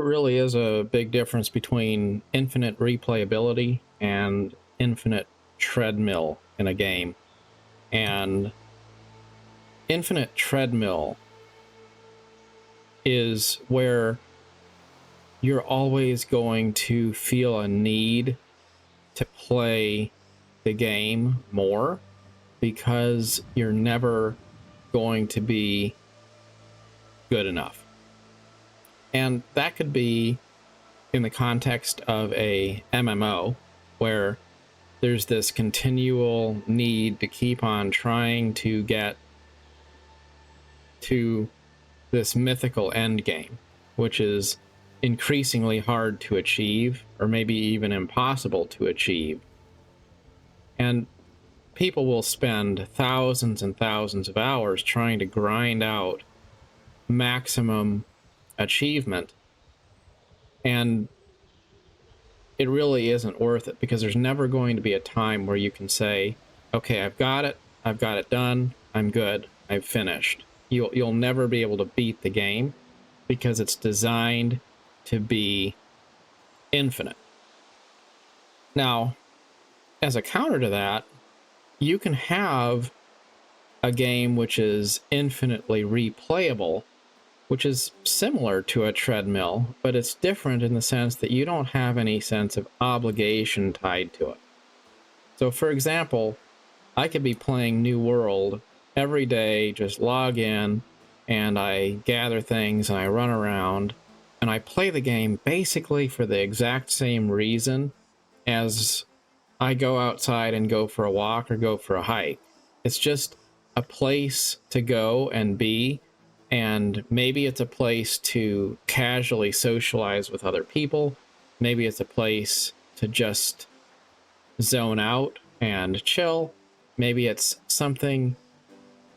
really is a big difference between infinite replayability and infinite treadmill in a game. And infinite treadmill is where you're always going to feel a need to play the game more because you're never going to be good enough. And that could be in the context of a MMO where there's this continual need to keep on trying to get to this mythical end game, which is increasingly hard to achieve, or maybe even impossible to achieve. And people will spend thousands and thousands of hours trying to grind out maximum achievement, and it really isn't worth it, because there's never going to be a time where you can say, okay, I've got it done, I'm good, I've finished. You'll never be able to beat the game because it's designed to be infinite. Now, as a counter to that, you can have a game which is infinitely replayable, which is similar to a treadmill, but it's different in the sense that you don't have any sense of obligation tied to it. So, for example, I could be playing New World every day, just log in, and I gather things, and I run around, and I play the game basically for the exact same reason as I go outside and go for a walk or go for a hike. It's just a place to go and be, and maybe it's a place to casually socialize with other people. Maybe it's a place to just zone out and chill. Maybe it's something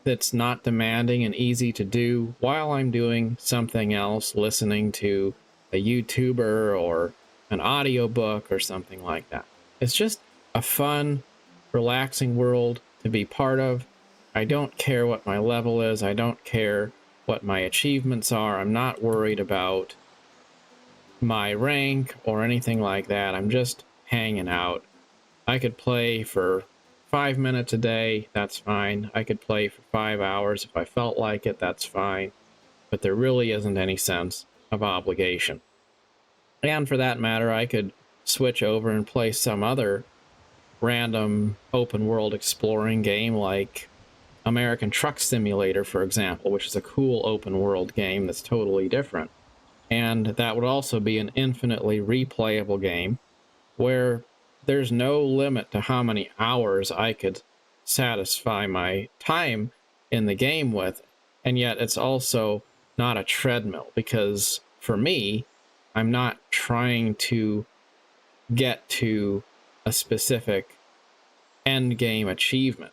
that's not demanding and easy to do while I'm doing something else, listening to a YouTuber or an audiobook or something like that. It's just a fun, relaxing world to be part of. I don't care what my level is. I don't care what my achievements are. I'm not worried about my rank or anything like that. I'm just hanging out. I could play for 5 minutes a day, that's fine. I could play for 5 hours if I felt like it, that's fine. But there really isn't any sense of obligation. And for that matter, I could switch over and play some other random open world exploring game like American Truck Simulator, for example, which is a cool open world game that's totally different. And that would also be an infinitely replayable game where there's no limit to how many hours I could satisfy my time in the game with. And yet it's also not a treadmill, because for me, I'm not trying to get to a specific end game achievement.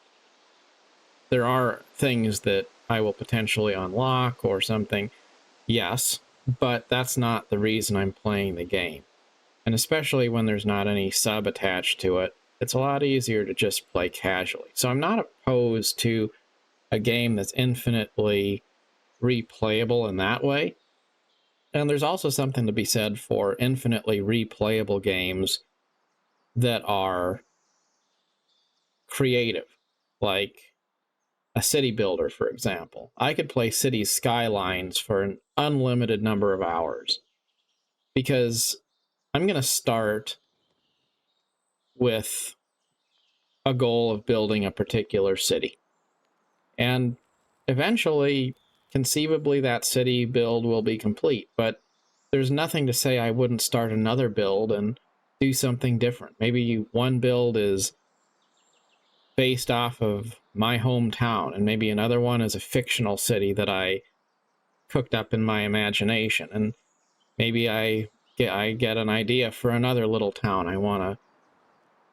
There are things that I will potentially unlock or something, yes, but that's not the reason I'm playing the game. And especially when there's not any sub attached to it, it's a lot easier to just play casually. So I'm not opposed to a game that's infinitely replayable in that way. And there's also something to be said for infinitely replayable games that are creative, like a city builder, for example. I could play Cities Skylines for an unlimited number of hours because I'm going to start with a goal of building a particular city. And eventually, conceivably, that city build will be complete. But there's nothing to say I wouldn't start another build and do something different. Maybe one build is based off of my hometown, and maybe another one is a fictional city that I cooked up in my imagination. And maybe I get an idea for another little town I want to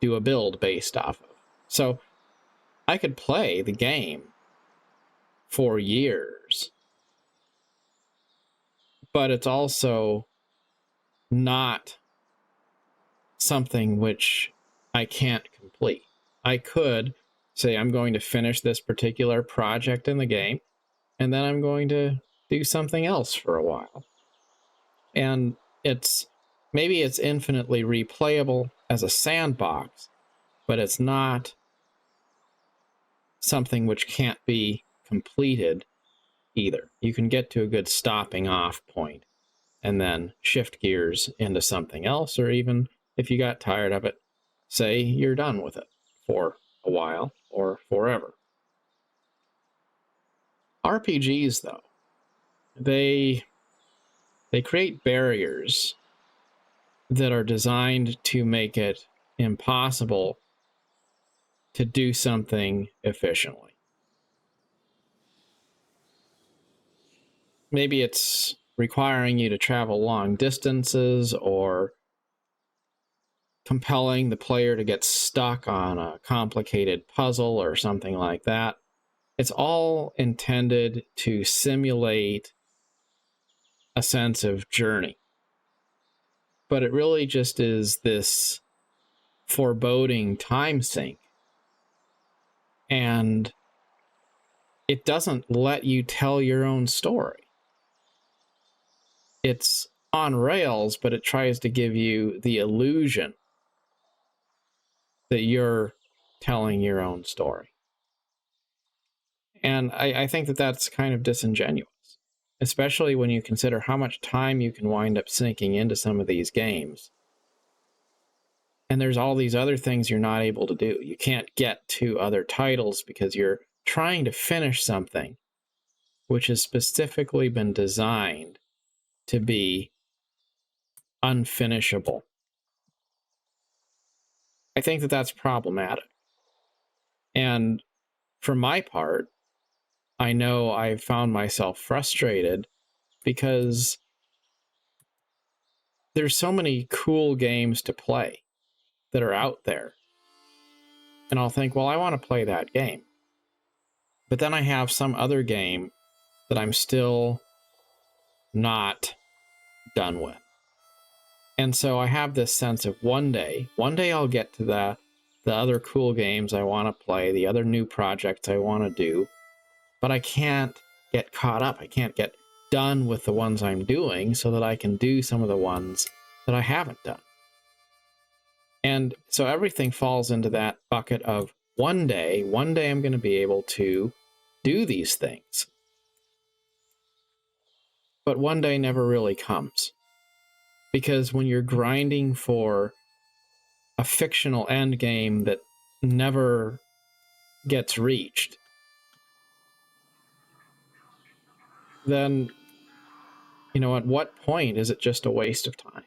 do a build based off of. So I could play the game for years, but it's also not something which I can't complete. I could say I'm going to finish this particular project in the game, and then I'm going to do something else for a while. And maybe it's infinitely replayable as a sandbox, but it's not something which can't be completed either. You can get to a good stopping off point and then shift gears into something else, or even if you got tired of it, say you're done with it for a while or forever. RPGs, though, they create barriers that are designed to make it impossible to do something efficiently. Maybe it's requiring you to travel long distances, or compelling the player to get stuck on a complicated puzzle or something like that. It's all intended to simulate a sense of journey. But it really just is this foreboding time sink. And it doesn't let you tell your own story. It's on rails, but it tries to give you the illusion that you're telling your own story. And I think that that's kind of disingenuous, especially when you consider how much time you can wind up sinking into some of these games. And there's all these other things you're not able to do. You can't get to other titles because you're trying to finish something which has specifically been designed to be unfinishable. I think that that's problematic. And for my part, I know I've found myself frustrated because there's so many cool games to play that are out there. And I'll think, well, I want to play that game. But then I have some other game that I'm still not done with. And so I have this sense of one day I'll get to the other cool games I want to play, the other new projects I want to do, but I can't get caught up. I can't get done with the ones I'm doing so that I can do some of the ones that I haven't done. And so everything falls into that bucket of one day I'm going to be able to do these things. But one day never really comes. Because when you're grinding for a fictional end game that never gets reached, then, at what point is it just a waste of time?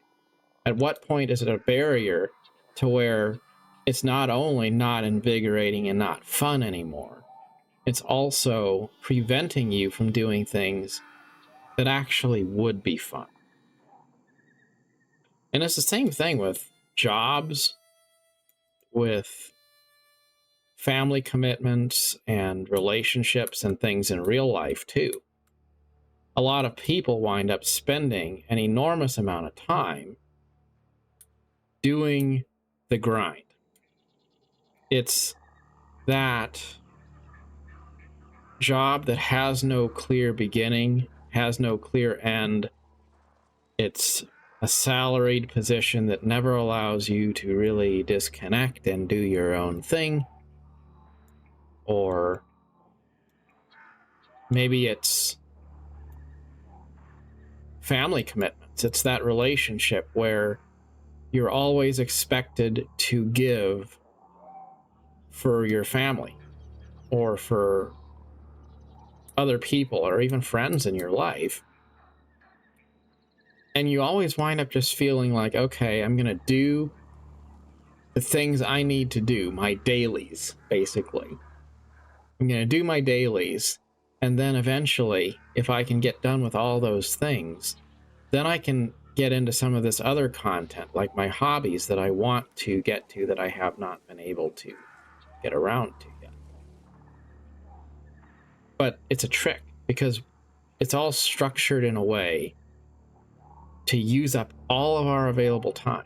At what point is it a barrier to where it's not only not invigorating and not fun anymore, it's also preventing you from doing things that actually would be fun? And it's the same thing with jobs, with family commitments and relationships and things in real life too. A lot of people wind up spending an enormous amount of time doing the grind. It's that job that has no clear beginning, has no clear end. It's a salaried position that never allows you to really disconnect and do your own thing. Or maybe it's family commitments. It's that relationship where you're always expected to give for your family or for other people or even friends in your life. And you always wind up just feeling like, okay, I'm going to do the things I need to do, my dailies, basically. I'm going to do my dailies, and then eventually, if I can get done with all those things, then I can get into some of this other content, like my hobbies that I want to get to that I have not been able to get around to yet. But it's a trick, because it's all structured in a way to use up all of our available time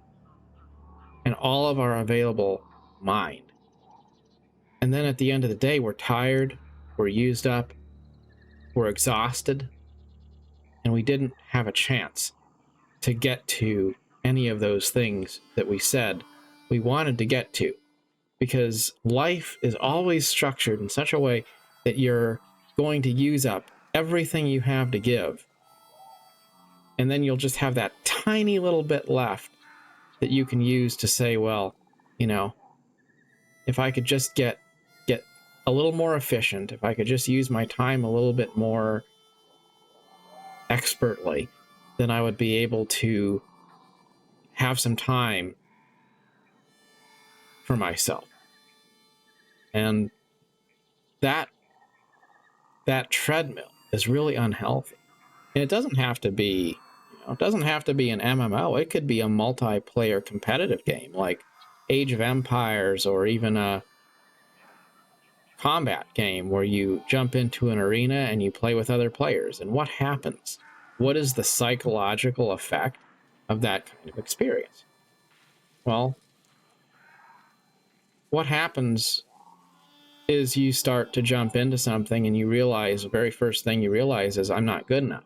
and all of our available mind. And then at the end of the day, we're tired, we're used up, we're exhausted, and we didn't have a chance to get to any of those things that we said we wanted to get to, because life is always structured in such a way that you're going to use up everything you have to give, and then you'll just have that tiny little bit left that you can use to say, well, you know, if I could just get a little more efficient, if I could just use my time a little bit more expertly, then I would be able to have some time for myself. And that treadmill is really unhealthy. And it doesn't have to be, it doesn't have to be an MMO. It could be a multiplayer competitive game like Age of Empires, or even a combat game where you jump into an arena and you play with other players. And what happens? What is the psychological effect of that kind of experience? Well, what happens is you start to jump into something and you realize, the very first thing you realize is, I'm not good enough.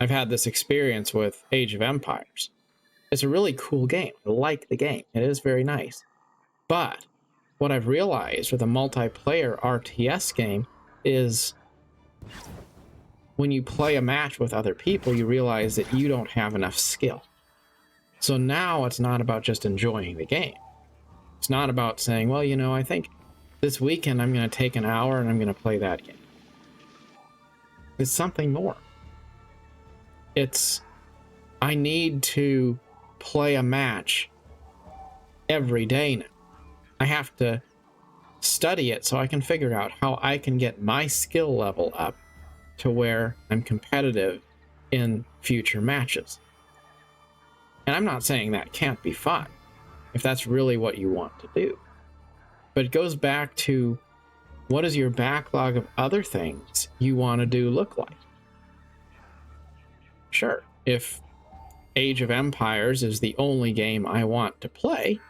I've had this experience with Age of Empires. It's a really cool game. I like the game. It is very nice. But what I've realized with a multiplayer RTS game is when you play a match with other people, you realize that you don't have enough skill. So now it's not about just enjoying the game. It's not about saying, well, I think this weekend I'm going to take an hour and I'm going to play that game. It's something more. It's, I need to play a match every day now. I have to study it so I can figure out how I can get my skill level up to where I'm competitive in future matches. And I'm not saying that can't be fun if that's really what you want to do. But it goes back to, what does your backlog of other things you want to do look like? Sure, if Age of Empires is the only game I want to play,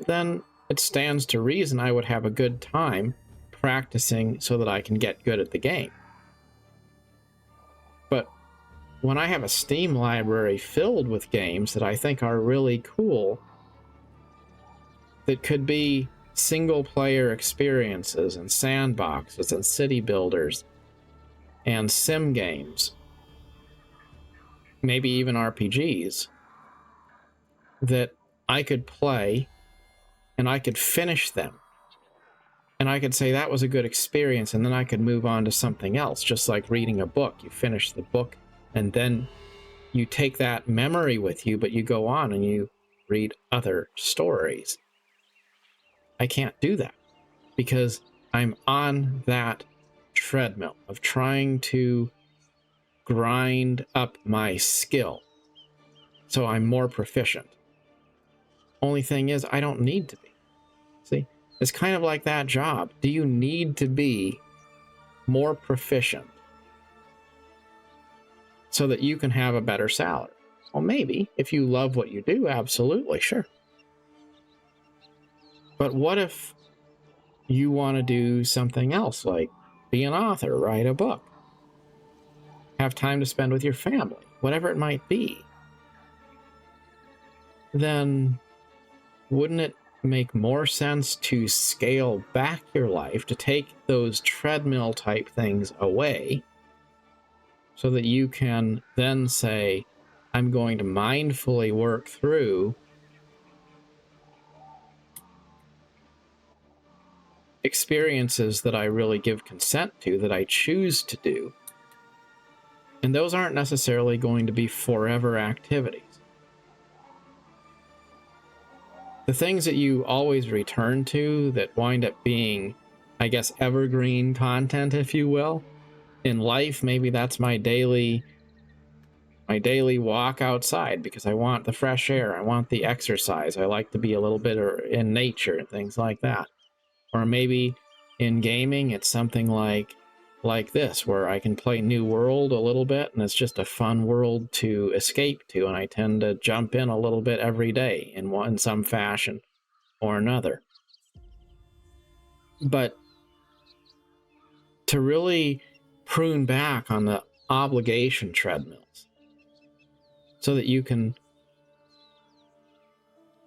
then it stands to reason I would have a good time practicing so that I can get good at the game. But when I have a Steam library filled with games that I think are really cool, that could be single-player experiences and sandboxes and city builders and sim games, maybe even RPGs, that I could play and I could finish them. And I could say that was a good experience, and then I could move on to something else, just like reading a book. You finish the book, and then you take that memory with you, but you go on and you read other stories. I can't do that because I'm on that treadmill of trying to grind up my skill so I'm more proficient. Only thing is, I don't need to be. See, it's kind of like that job. Do you need to be more proficient so that you can have a better salary? Well, maybe if you love what you do, absolutely, sure. But what if you want to do something else, like be an author, write a book, have time to spend with your family, whatever it might be? Then wouldn't it make more sense to scale back your life, to take those treadmill type things away, so that you can then say, I'm going to mindfully work through experiences that I really give consent to, that I choose to do. And those aren't necessarily going to be forever activities. The things that you always return to that wind up being, I guess, evergreen content, if you will, in life, maybe that's my daily walk outside because I want the fresh air, I want the exercise, I like to be a little bit in nature and things like that. Or maybe in gaming, it's something like this, where I can play New World a little bit, and it's just a fun world to escape to, and I tend to jump in a little bit every day in some fashion or another. But to really prune back on the obligation treadmills, so that you can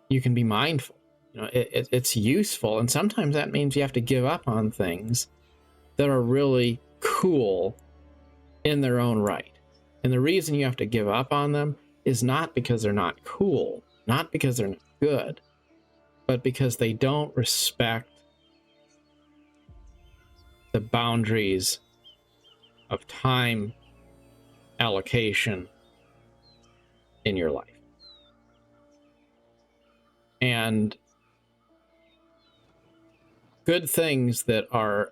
be mindful. You know, it's useful, and sometimes that means you have to give up on things that are really cool in their own right. And the reason you have to give up on them is not because they're not cool, not because they're not good, but because they don't respect the boundaries of time allocation in your life. And good things that are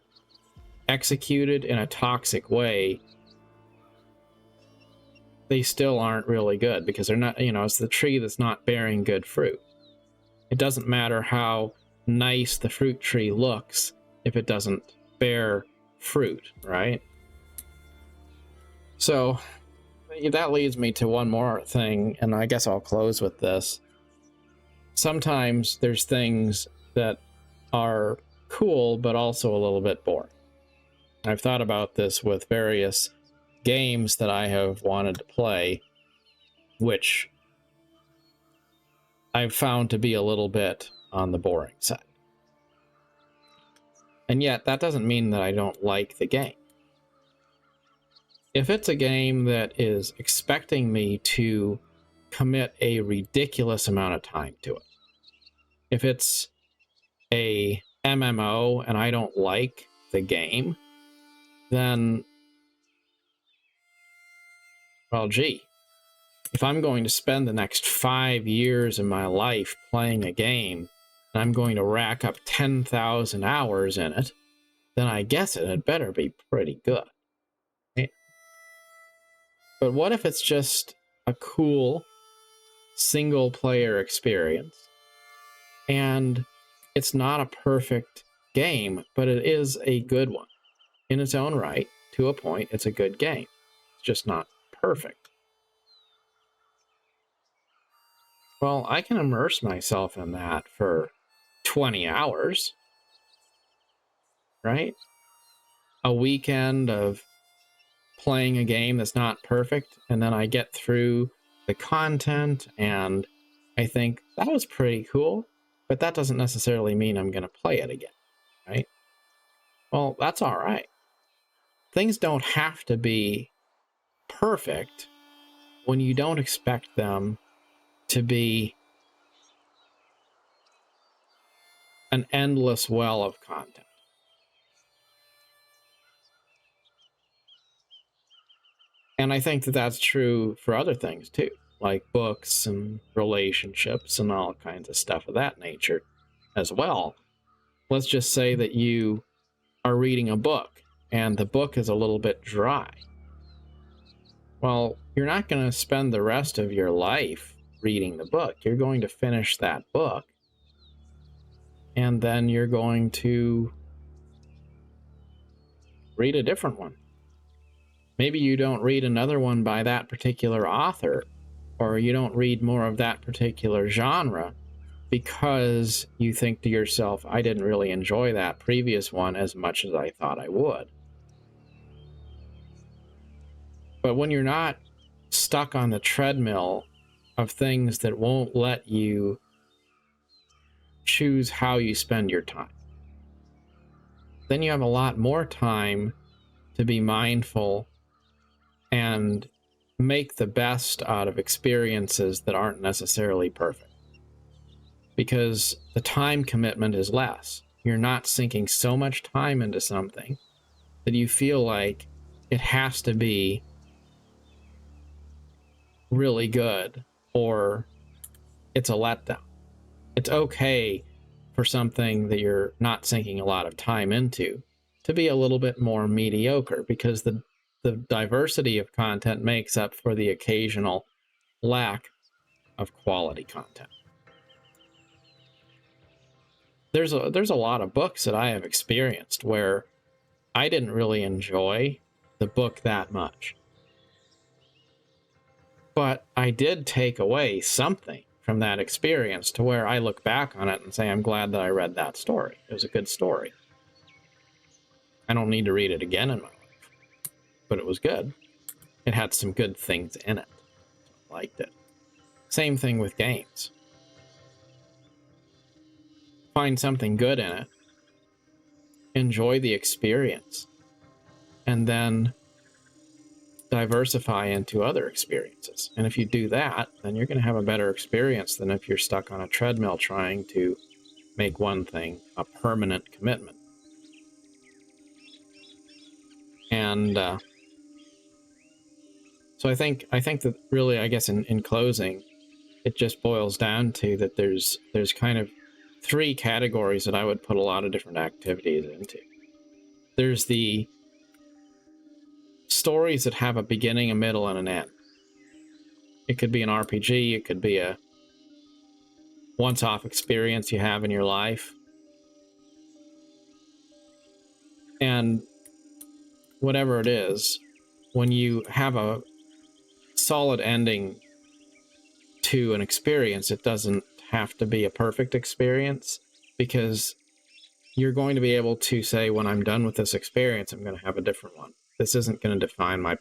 executed in a toxic way, they still aren't really good because they're not, you know, it's the tree that's not bearing good fruit. It doesn't matter how nice the fruit tree looks if it doesn't bear fruit, right? So that leads me to one more thing, and I guess I'll close with this. Sometimes there's things that are cool, but also a little bit boring. I've thought about this with various games that I have wanted to play, which I've found to be a little bit on the boring side. And yet, that doesn't mean that I don't like the game. If it's a game that is expecting me to commit a ridiculous amount of time to it, if it's a MMO and I don't like the game, then, well, gee, if I'm going to spend the next 5 years of my life playing a game and I'm going to rack up 10,000 hours in it, then I guess it had better be pretty good. Right? But what if it's just a cool single player experience and it's not a perfect game, but it is a good one in its own right? To a point, it's a good game. It's just not perfect. Well, I can immerse myself in that for 20 hours, right? A weekend of playing a game that's not perfect, and then I get through the content and I think that was pretty cool, but that doesn't necessarily mean I'm going to play it again, right? Well, that's all right. Things don't have to be perfect when you don't expect them to be an endless well of content. And I think that that's true for other things too, like books and relationships and all kinds of stuff of that nature as well. Let's just say that you are reading a book and the book is a little bit dry. Well, you're not going to spend the rest of your life reading the book. You're going to finish that book, and then you're going to read a different one. Maybe you don't read another one by that particular author, or you don't read more of that particular genre because you think to yourself, I didn't really enjoy that previous one as much as I thought I would. But when you're not stuck on the treadmill of things that won't let you choose how you spend your time, then you have a lot more time to be mindful and make the best out of experiences that aren't necessarily perfect. Because the time commitment is less. You're not sinking so much time into something that you feel like it has to be really good or it's a letdown. It's okay for something that you're not sinking a lot of time into to be a little bit more mediocre, because the diversity of content makes up for the occasional lack of quality content. There's a lot of books that I have experienced where I didn't really enjoy the book that much, but I did take away something from that experience to where I look back on it and say, I'm glad that I read that story. It was a good story. I don't need to read it again in my life, but it was good. It had some good things in it. liked it. Same thing with games. Find something good in it, enjoy the experience, and then diversify into other experiences. And if you do that, then you're going to have a better experience than if you're stuck on a treadmill trying to make one thing a permanent commitment. And so I think that really, I guess in closing, it just boils down to that there's kind of three categories that I would put a lot of different activities into. There's the stories that have a beginning, a middle, and an end. It could be an RPG, it could be a once-off experience you have in your life. And whatever it is, when you have a solid ending to an experience, it doesn't have to be a perfect experience, because you're going to be able to say, when I'm done with this experience, I'm going to have a different one. This isn't going to define my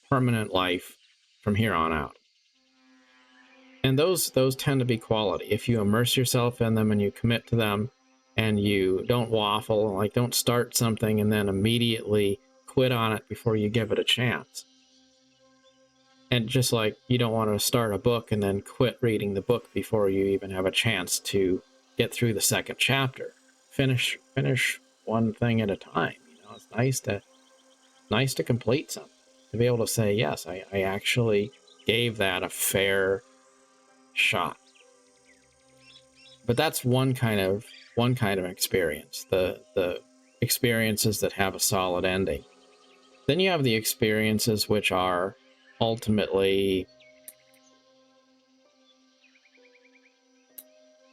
permanent life from here on out. And those tend to be quality. If you immerse yourself in them and you commit to them and you don't waffle, like don't start something and then immediately quit on it before you give it a chance. And just like you don't want to start a book and then quit reading the book before you even have a chance to get through the second chapter. Finish one thing at a time. You know, it's nice to complete something, to be able to say, yes, I actually gave that a fair shot. But that's one kind of experience, the experiences that have a solid ending. Then you have the experiences which are ultimately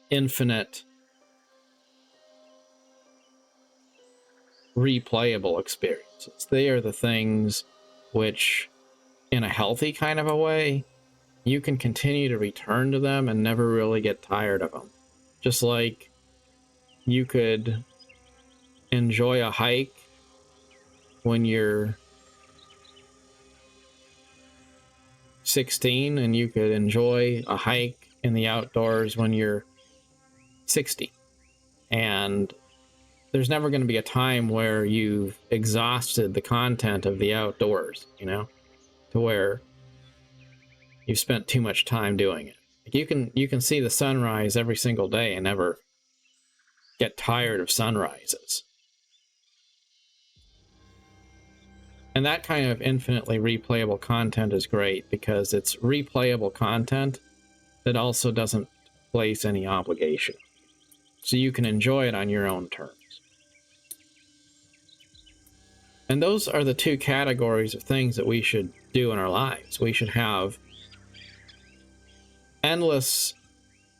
infinite, replayable experiences. They are the things which, in a healthy kind of a way, you can continue to return to them and never really get tired of them. Just like you could enjoy a hike when you're 16, and you could enjoy a hike in the outdoors when you're 60. And there's never going to be a time where you've exhausted the content of the outdoors, you know, to where you've spent too much time doing it. Like you can see the sunrise every single day and never get tired of sunrises. And that kind of infinitely replayable content is great, because it's replayable content that also doesn't place any obligation. So you can enjoy it on your own terms. And those are the two categories of things that we should do in our lives. We should have endless,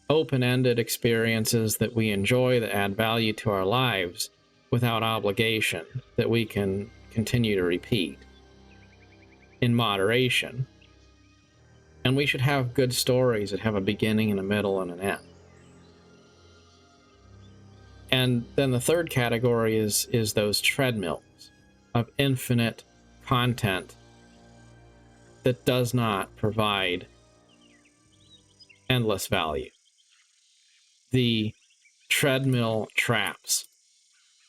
open-ended experiences that we enjoy, that add value to our lives without obligation, that we can continue to repeat in moderation. And we should have good stories that have a beginning and a middle and an end. And then the third category is those treadmills of infinite content that does not provide endless value. The treadmill traps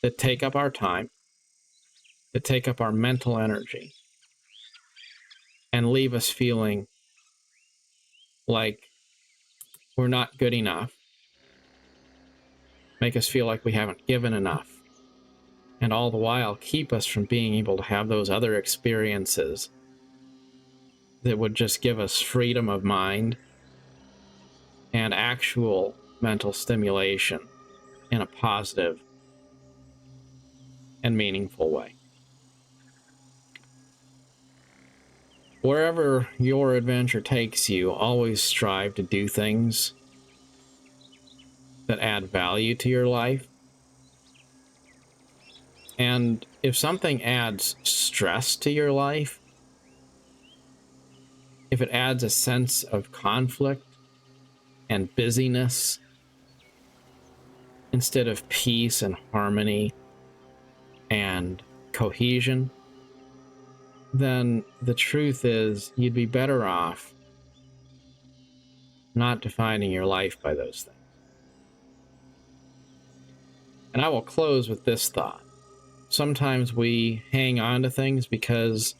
that take up our time, that take up our mental energy, and leave us feeling like we're not good enough, make us feel like we haven't given enough, and all the while keep us from being able to have those other experiences that would just give us freedom of mind and actual mental stimulation in a positive and meaningful way. Wherever your adventure takes you, always strive to do things that add value to your life. And if something adds stress to your life, if it adds a sense of conflict and busyness instead of peace and harmony and cohesion, then the truth is you'd be better off not defining your life by those things. And I will close with this thought. Sometimes we hang on to things because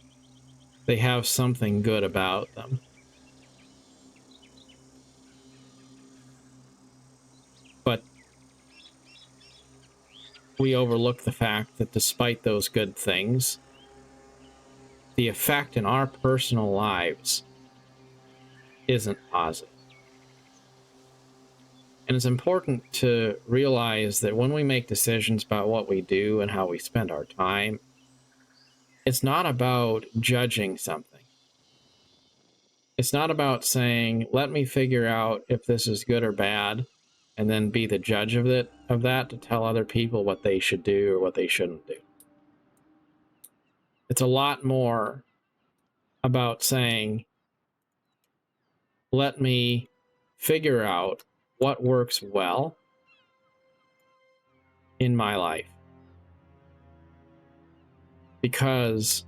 they have something good about them. But we overlook the fact that despite those good things, the effect in our personal lives isn't positive. And it's important to realize that when we make decisions about what we do and how we spend our time, it's not about judging something. It's not about saying, let me figure out if this is good or bad, and then be the judge of that to tell other people what they should do or what they shouldn't do. It's a lot more about saying, let me figure out what works well in my life, because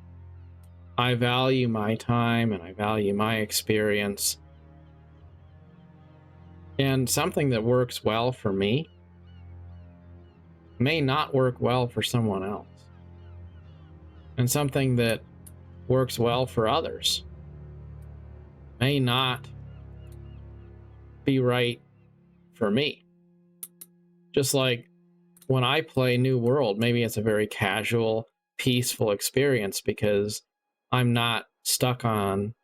I value my time and I value my experience. And something that works well for me may not work well for someone else. And something that works well for others may not be right for me. Just like when I play New World, maybe it's a very casual, peaceful experience because I'm not stuck on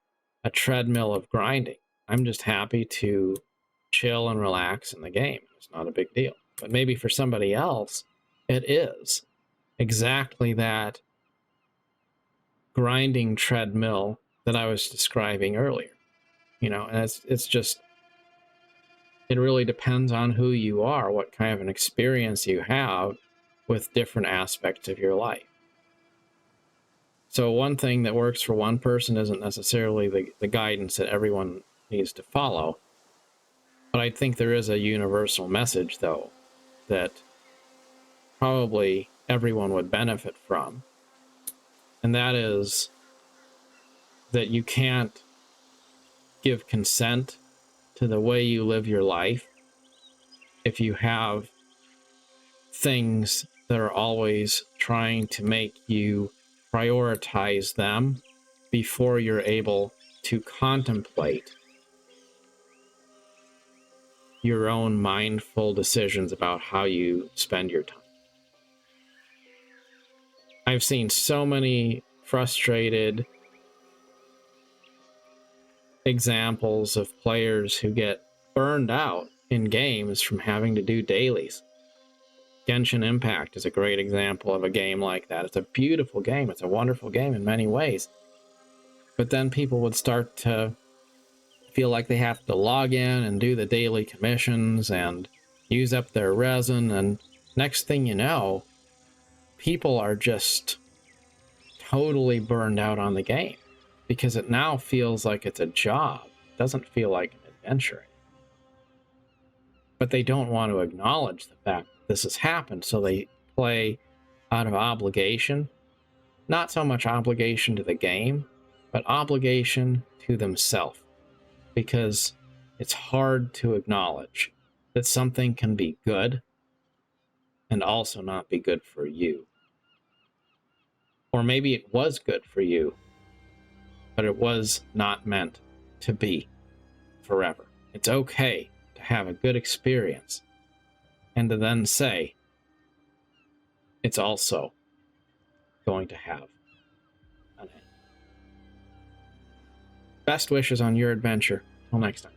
a treadmill of grinding. I'm just happy to chill and relax in the game. It's not a big deal. But maybe for somebody else, it is exactly that grinding treadmill that I was describing earlier. You know, and it's just, it really depends on who you are, what kind of an experience you have with different aspects of your life. So one thing that works for one person isn't necessarily the guidance that everyone needs to follow. But I think there is a universal message, though, that probably everyone would benefit from. And that is that you can't give consent to the way you live your life if you have things that are always trying to make you prioritize them before you're able to contemplate your own mindful decisions about how you spend your time. I've seen so many frustrated examples of players who get burned out in games from having to do dailies. Genshin Impact is a great example of a game like that. It's a beautiful game. It's a wonderful game in many ways. But then people would start to feel like they have to log in and do the daily commissions and use up their resin. And next thing you know, people are just totally burned out on the game because it now feels like it's a job. It doesn't feel like an adventure. But they don't want to acknowledge the fact that this has happened, so they play out of obligation. Not so much obligation to the game, but obligation to themselves. Because it's hard to acknowledge that something can be good and also not be good for you. Or maybe it was good for you, but it was not meant to be forever. It's okay to have a good experience and to then say it's also going to have an end. Best wishes on your adventure. Till next time.